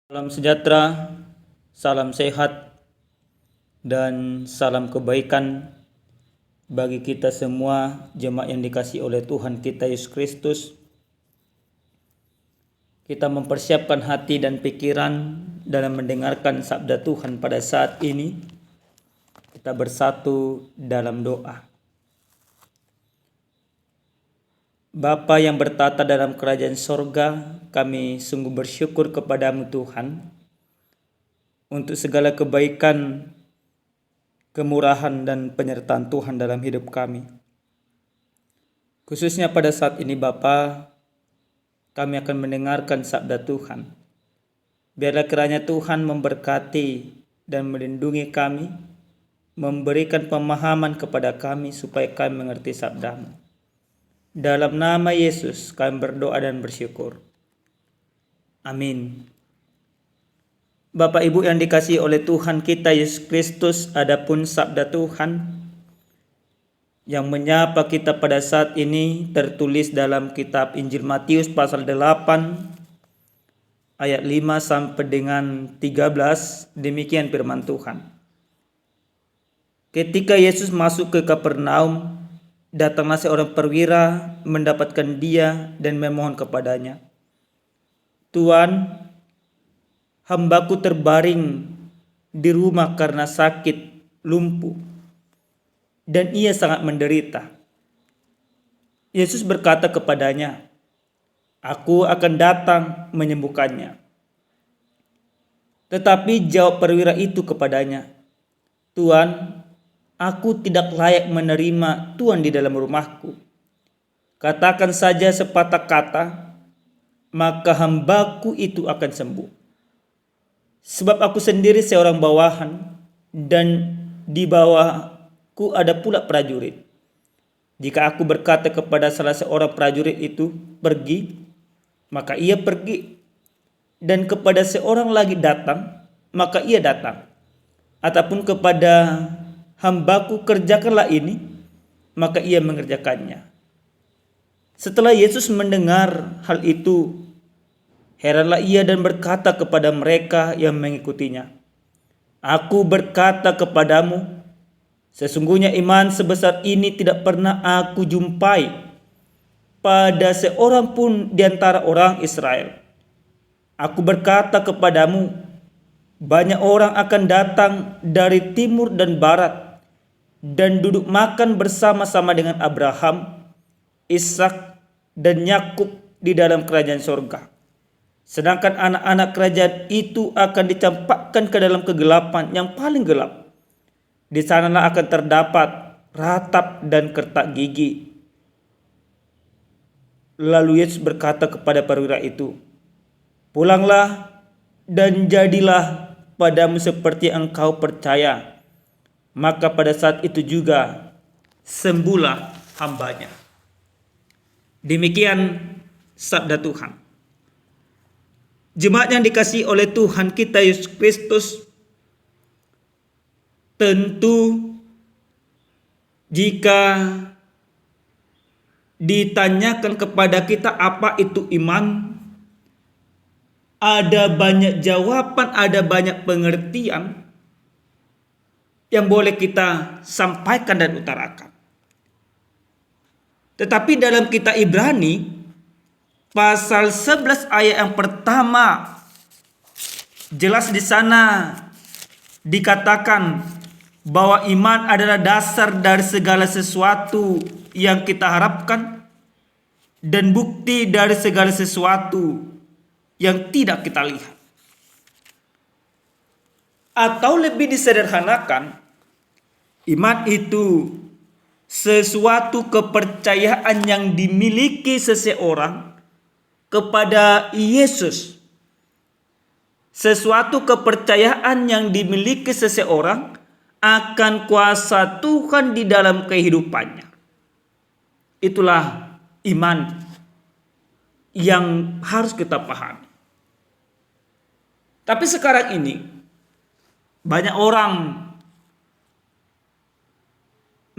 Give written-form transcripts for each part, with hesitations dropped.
Salam sejahtera, salam sehat, dan salam kebaikan bagi kita semua jemaat yang dikasihi oleh Tuhan kita Yesus Kristus. Kita mempersiapkan hati dan pikiran dalam mendengarkan sabda Tuhan pada saat ini. Kita bersatu dalam doa. Bapa yang bertata dalam kerajaan sorga, kami sungguh bersyukur kepadamu Tuhan untuk segala kebaikan, kemurahan dan penyertaan Tuhan dalam hidup kami. Khususnya pada saat ini Bapa, kami akan mendengarkan sabda Tuhan. Biarlah kiranya Tuhan memberkati dan melindungi kami, memberikan pemahaman kepada kami supaya kami mengerti sabdamu. Dalam nama Yesus kami berdoa dan bersyukur. Amin. Bapak Ibu yang dikasihi oleh Tuhan kita Yesus Kristus, adapun sabda Tuhan yang menyapa kita pada saat ini tertulis dalam kitab Injil Matius pasal 8 ayat 5 sampai dengan 13. Demikian firman Tuhan. Ketika Yesus masuk ke Kapernaum, datanglah seorang perwira mendapatkan dia dan memohon kepadanya, "Tuan, hambaku terbaring di rumah karena sakit lumpuh, dan ia sangat menderita." Yesus berkata kepadanya, "Aku akan datang menyembuhkannya." Tetapi jawab perwira itu kepadanya, "Tuan, aku tidak layak menerima Tuhan di dalam rumahku. Katakan saja sepatah kata, maka hambaku itu akan sembuh. Sebab aku sendiri seorang bawahan, dan di bawahku ada pula prajurit. Jika aku berkata kepada salah seorang prajurit itu, 'Pergi,' maka ia pergi. Dan kepada seorang lagi, 'Datang,' maka ia datang. Ataupun kepada hambaku, 'Kerjakanlah ini,' maka ia mengerjakannya." Setelah Yesus mendengar hal itu, heranlah ia dan berkata kepada mereka yang mengikutinya, "Aku berkata kepadamu, sesungguhnya iman sebesar ini tidak pernah aku jumpai pada seorang pun di antara orang Israel. Aku berkata kepadamu, banyak orang akan datang dari timur dan barat dan duduk makan bersama-sama dengan Abraham, Ishak, dan Yakub di dalam kerajaan sorga. Sedangkan anak-anak kerajaan itu akan dicampakkan ke dalam kegelapan yang paling gelap. Di sanalah akan terdapat ratap dan kertak gigi." Lalu Yesus berkata kepada perwira itu, "Pulanglah dan jadilah padamu seperti engkau percaya." Maka pada saat itu juga sembuhlah hambanya. Demikian sabda Tuhan. Jemaat yang dikasihi oleh Tuhan kita Yesus Kristus, tentu jika ditanyakan kepada kita apa itu iman, ada banyak jawaban, ada banyak pengertian yang boleh kita sampaikan dan utarakan. Tetapi dalam kitab Ibrani pasal 11 ayat yang pertama, jelas di sana dikatakan bahwa iman adalah dasar dari segala sesuatu yang kita harapkan dan bukti dari segala sesuatu yang tidak kita lihat. Atau lebih disederhanakan, iman itu sesuatu kepercayaan yang dimiliki seseorang kepada Yesus. Sesuatu kepercayaan yang dimiliki seseorang akan kuasa Tuhan di dalam kehidupannya. Itulah iman yang harus kita pahami. Tapi sekarang ini banyak orang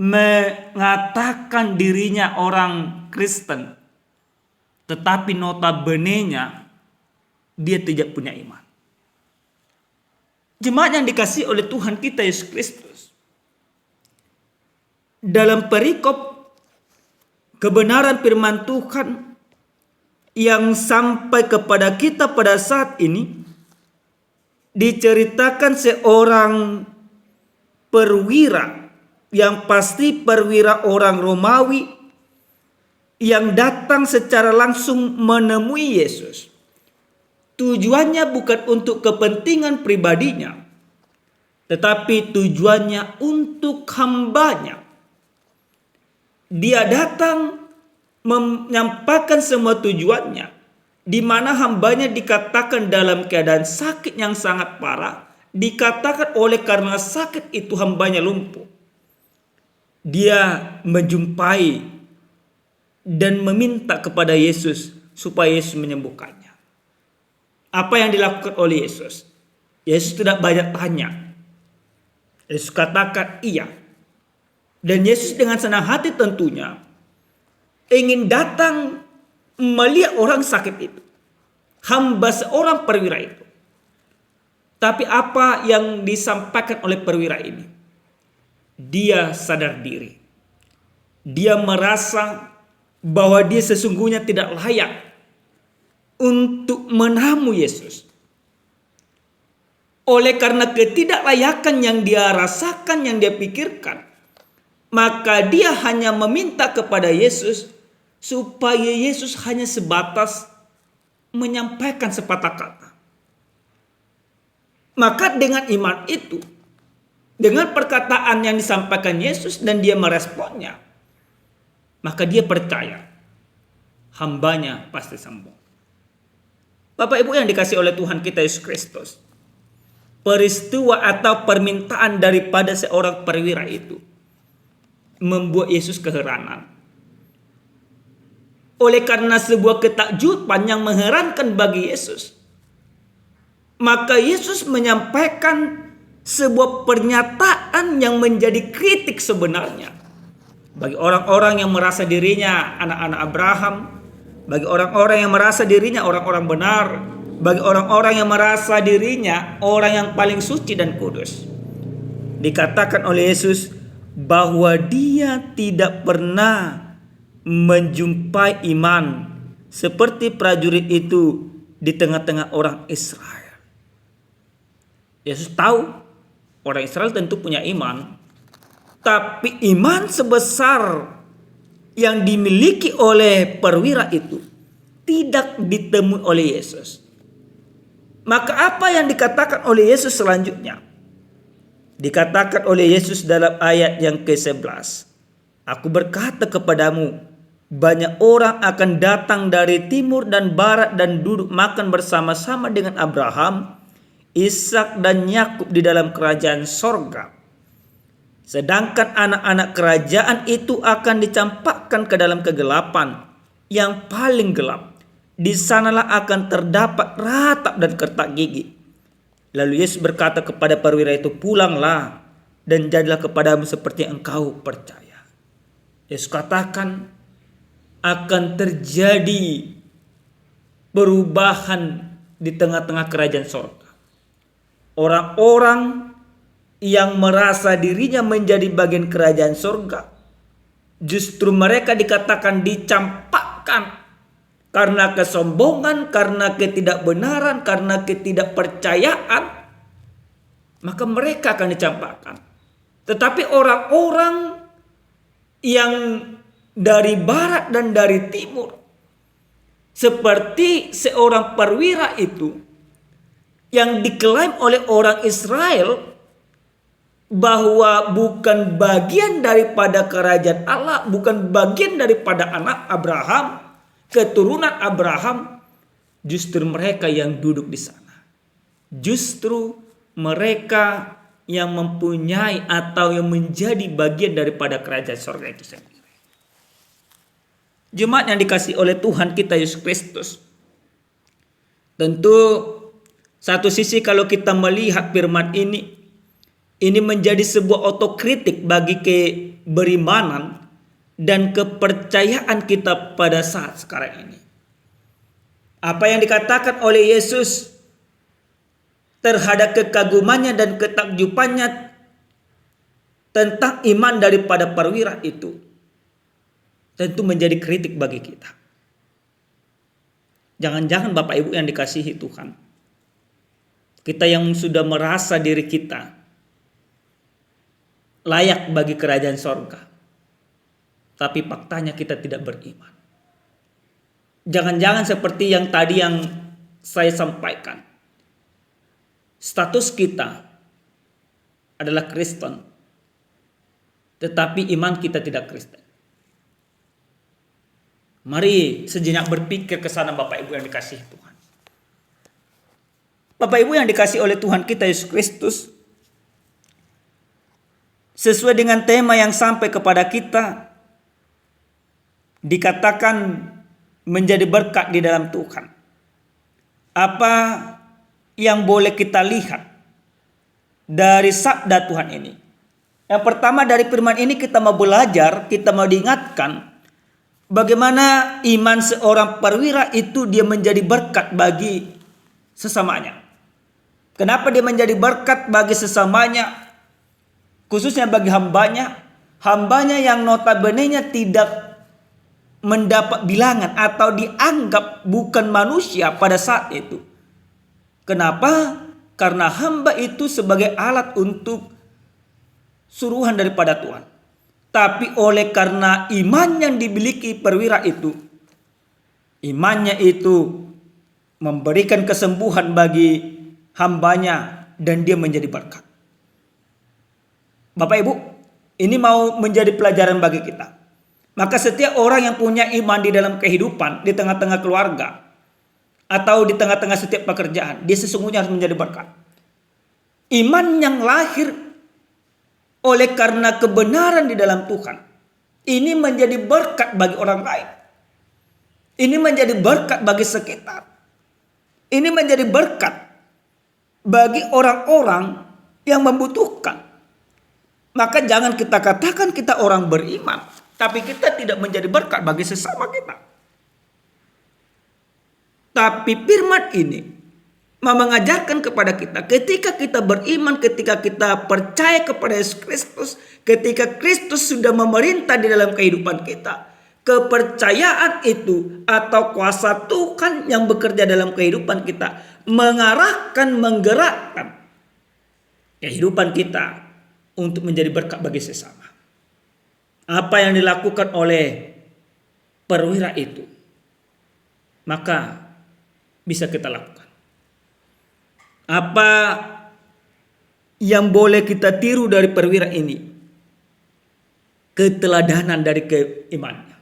mengatakan dirinya orang Kristen, tetapi notabenenya dia tidak punya iman. Jemaat yang dikasihi oleh Tuhan kita Yesus Kristus, dalam perikop kebenaran firman Tuhan yang sampai kepada kita pada saat ini, diceritakan seorang perwira, yang pasti perwira orang Romawi, yang datang secara langsung menemui Yesus. Tujuannya bukan untuk kepentingan pribadinya, tetapi tujuannya untuk hambanya. Dia datang menyampaikan semua tujuannya, di mana hambanya dikatakan dalam keadaan sakit yang sangat parah. Dikatakan oleh karena sakit itu hambanya lumpuh. Dia menjumpai dan meminta kepada Yesus supaya Yesus menyembuhkannya. Apa yang dilakukan oleh Yesus? Yesus tidak banyak tanya. Yesus katakan iya. Dan Yesus dengan senang hati tentunya ingin datang melihat orang sakit itu, hamba seorang perwira itu. Tapi apa yang disampaikan oleh perwira ini? Dia sadar diri. Dia merasa bahwa dia sesungguhnya tidak layak untuk menamu Yesus. Oleh karena ketidaklayakan yang dia rasakan, yang dia pikirkan, maka dia hanya meminta kepada Yesus supaya Yesus hanya sebatas menyampaikan sepatah kata. Maka dengan iman itu, dengan perkataan yang disampaikan Yesus dan dia meresponnya, maka dia percaya hambanya pasti sembuh. Bapak Ibu yang dikasihi oleh Tuhan kita Yesus Kristus, peristiwa atau permintaan daripada seorang perwira itu membuat Yesus keheranan. Oleh karena sebuah ketakjuban yang mengherankan bagi Yesus, maka Yesus menyampaikan sebuah pernyataan yang menjadi kritik sebenarnya bagi orang-orang yang merasa dirinya anak-anak Abraham, bagi orang-orang yang merasa dirinya orang-orang benar, bagi orang-orang yang merasa dirinya orang yang paling suci dan kudus. Dikatakan oleh Yesus bahwa dia tidak pernah menjumpai iman seperti prajurit itu di tengah-tengah orang Israel. Yesus tahu orang Israel tentu punya iman, tapi iman sebesar yang dimiliki oleh perwira itu tidak ditemui oleh Yesus. Maka apa yang dikatakan oleh Yesus selanjutnya? Dikatakan oleh Yesus dalam ayat yang ke-11. Aku berkata kepadamu, banyak orang akan datang dari timur dan barat dan duduk makan bersama-sama dengan Abraham, Ishak dan Yakub di dalam kerajaan sorga. Sedangkan anak-anak kerajaan itu akan dicampakkan ke dalam kegelapan yang paling gelap. Di sanalah akan terdapat ratap dan kertak gigi. Lalu Yesus berkata kepada perwira itu, pulanglah dan jadilah kepadamu seperti yang engkau percaya. Yesus katakan akan terjadi perubahan di tengah-tengah kerajaan sorga. Orang-orang yang merasa dirinya menjadi bagian kerajaan sorga, justru mereka dikatakan dicampakkan karena kesombongan, karena ketidakbenaran, karena ketidakpercayaan, maka mereka akan dicampakkan. Tetapi orang-orang yang dari barat dan dari timur, seperti seorang perwira itu yang diklaim oleh orang Israel bahwa bukan bagian daripada kerajaan Allah, bukan bagian daripada anak Abraham, keturunan Abraham, justru mereka yang duduk di sana. Justru mereka yang mempunyai atau yang menjadi bagian daripada kerajaan surga itu sendiri. Jemaat yang dikasihi oleh Tuhan kita Yesus Kristus, tentu satu sisi kalau kita melihat firman ini menjadi sebuah otokritik bagi berimanan dan kepercayaan kita pada saat sekarang ini. Apa yang dikatakan oleh Yesus terhadap kekagumannya dan ketakjubannya tentang iman daripada perwira itu, tentu menjadi kritik bagi kita. Jangan-jangan Bapak Ibu yang dikasihi Tuhan, kita yang sudah merasa diri kita layak bagi kerajaan sorga, tapi faktanya kita tidak beriman. Jangan-jangan seperti yang tadi yang saya sampaikan, status kita adalah Kristen, tetapi iman kita tidak Kristen. Mari sejenak berpikir ke sana Bapak Ibu yang dikasihi Tuhan. Bapak Ibu yang dikasihi oleh Tuhan kita Yesus Kristus, sesuai dengan tema yang sampai kepada kita, dikatakan menjadi berkat di dalam Tuhan. Apa yang boleh kita lihat dari sabda Tuhan ini? Yang pertama, dari firman ini kita mau belajar, kita mau diingatkan bagaimana iman seorang perwira itu dia menjadi berkat bagi sesamanya. Kenapa dia menjadi berkat bagi sesamanya? Khususnya bagi hambanya yang notabene-nya tidak mendapat bilangan atau dianggap bukan manusia pada saat itu. Kenapa? Karena hamba itu sebagai alat untuk suruhan daripada Tuhan. Tapi oleh karena iman yang dimiliki perwira itu, imannya itu memberikan kesembuhan bagi hambanya dan dia menjadi berkat. Bapak Ibu, ini mau menjadi pelajaran bagi kita. Maka setiap orang yang punya iman di dalam kehidupan, di tengah-tengah keluarga, atau di tengah-tengah setiap pekerjaan, dia sesungguhnya harus menjadi berkat. Iman yang lahir oleh karena kebenaran di dalam Tuhan, ini menjadi berkat bagi orang lain. Ini menjadi berkat bagi sekitar. Ini menjadi berkat bagi orang-orang yang membutuhkan. Maka jangan kita katakan kita orang beriman, tapi kita tidak menjadi berkat bagi sesama kita. Tapi firman ini mengajarkan kepada kita, ketika kita beriman, ketika kita percaya kepada Yesus Kristus, ketika Kristus sudah memerintah di dalam kehidupan kita, kepercayaan itu atau kuasa Tuhan yang bekerja dalam kehidupan kita mengarahkan, menggerakkan kehidupan kita untuk menjadi berkat bagi sesama. Apa yang dilakukan oleh perwira itu, maka bisa kita lakukan. Apa yang boleh kita tiru dari perwira ini? Keteladanan dari keimannya.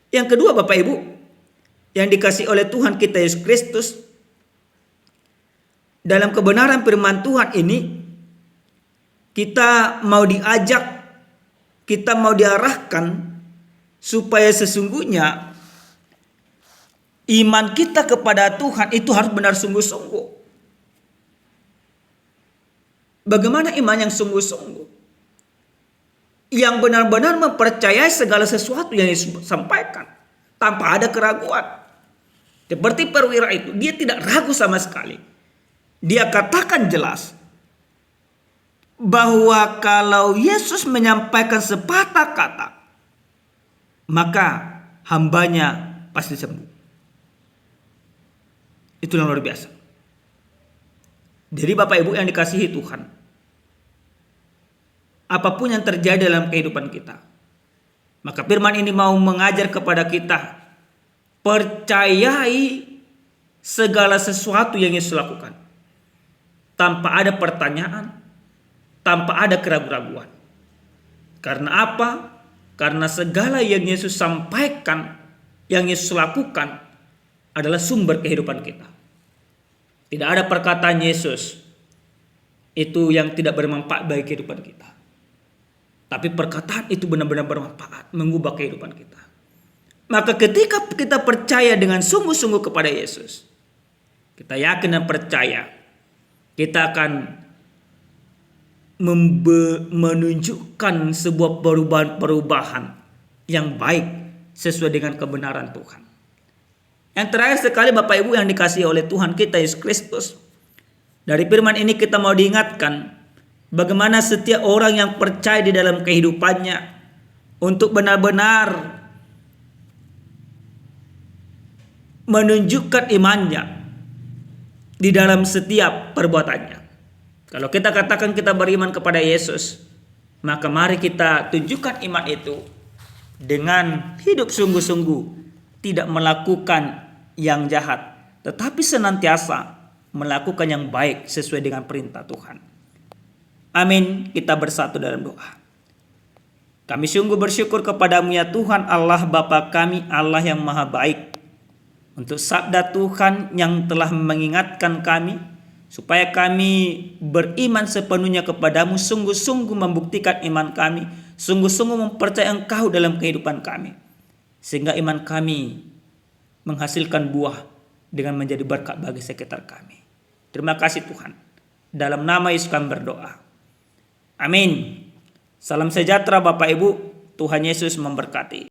Yang kedua Bapak Ibu, yang dikasih oleh Tuhan kita Yesus Kristus, dalam kebenaran firman Tuhan ini, kita mau diajak, kita mau diarahkan supaya sesungguhnya iman kita kepada Tuhan itu harus benar sungguh-sungguh. Bagaimana iman yang sungguh-sungguh? Yang benar-benar mempercayai segala sesuatu yang Yesus sampaikan tanpa ada keraguan. Seperti perwira itu, dia tidak ragu sama sekali. Dia katakan jelas bahwa kalau Yesus menyampaikan sepatah kata, maka hambanya pasti sembuh. Itu yang luar biasa. Jadi Bapak Ibu yang dikasihi Tuhan, apapun yang terjadi dalam kehidupan kita, maka firman ini mau mengajar kepada kita, percayai segala sesuatu yang Yesus lakukan tanpa ada pertanyaan, tanpa ada keraguan-raguan. Karena apa? Karena segala yang Yesus sampaikan, yang Yesus lakukan adalah sumber kehidupan kita. Tidak ada perkataan Yesus itu yang tidak bermanfaat bagi kehidupan kita. Tapi perkataan itu benar-benar bermanfaat, mengubah kehidupan kita. Maka ketika kita percaya dengan sungguh-sungguh kepada Yesus, kita yakin dan percaya, kita akan menunjukkan sebuah perubahan-perubahan yang baik sesuai dengan kebenaran Tuhan. Yang terakhir sekali Bapak Ibu yang dikasihi oleh Tuhan kita Yesus Kristus, Dari firman ini kita mau diingatkan bagaimana setiap orang yang percaya di dalam kehidupannya untuk benar-benar menunjukkan imannya di dalam setiap perbuatannya. Kalau kita katakan kita beriman kepada Yesus, maka mari kita tunjukkan iman itu dengan hidup sungguh-sungguh, tidak melakukan yang jahat, tetapi senantiasa melakukan yang baik sesuai dengan perintah Tuhan. Amin. Kita bersatu dalam doa. Kami sungguh bersyukur kepadamu ya Tuhan Allah Bapa kami, Allah yang maha baik, untuk sabda Tuhan yang telah mengingatkan kami supaya kami beriman sepenuhnya kepadamu, sungguh-sungguh membuktikan iman kami, sungguh-sungguh mempercayai Engkau dalam kehidupan kami, sehingga iman kami menghasilkan buah dengan menjadi berkat bagi sekitar kami. Terima kasih Tuhan. Dalam nama Yesus kami berdoa. Amin. Salam sejahtera Bapak Ibu. Tuhan Yesus memberkati.